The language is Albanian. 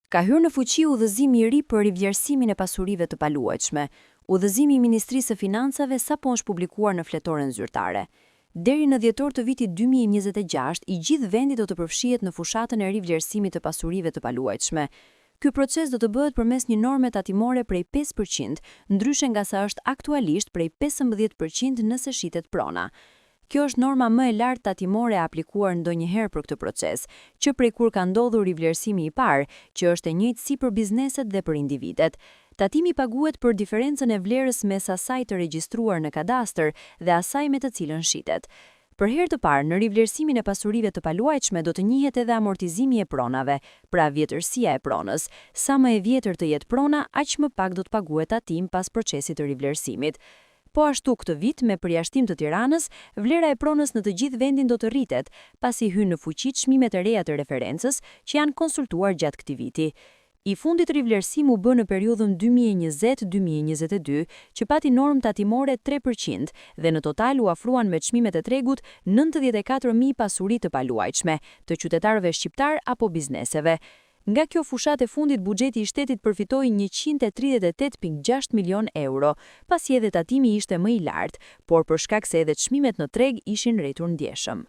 Ka hyrë në fuqi udhëzimi i ri për rivlerësimin e pasurive të paluajtshme. Udhëzimi i Ministrisë së Financave sapo është publikuar në fletoren zyrtare. Deri në dhjetor të vitit 2026, i gjithë vendi do të përfshihet në fushatën e rivlerësimit të pasurive të paluajtshme. Ky proces do të bëhet përmes një norme tatimore prej 5%, ndryshe nga sa është aktualisht prej 15% nëse shitet prona. Kjo është norma më e lartë tatimore e aplikuar ndonjëherë për këtë proces, që prej kur ka ndodhur rivlerësimi i parë, që është e njëjtë si për bizneset dhe për individet. Tatimi paguhet për diferencën e vlerës mes asaj të regjistruar në kadastër dhe asaj me të cilën shitet. Për herë të parë, në rivlerësimin e pasurive të paluajtshme do të njihet edhe amortizimi e pronave, pra vjetërsia e pronës. Sa më e vjetër të jetë prona, aq më pak do të paguhet tatim pas procesit të rivlerësimit. Po ashtu këtë vit, me përjashtim të Tiranës, vlera e pronës në të gjithë vendin do të rritet, pasi hyn në fuqi çmimet e reja të referencës që janë konsultuar gjatë këtij viti. I fundit rivlerësim u bë në periudhën 2020-2022, që pati normë tatimore 3% dhe në total u afruan me çmimet e tregut 94.000 pasuri të paluajtshme, të qytetarëve shqiptar apo bizneseve. Nga kjo fushat e fundit, buxheti i shtetit përfitoi 138.6 milion euro, pasi edhe tatimi ishte më i lartë, por për shkak se edhe çmimet në treg ishin rritur ndjeshëm.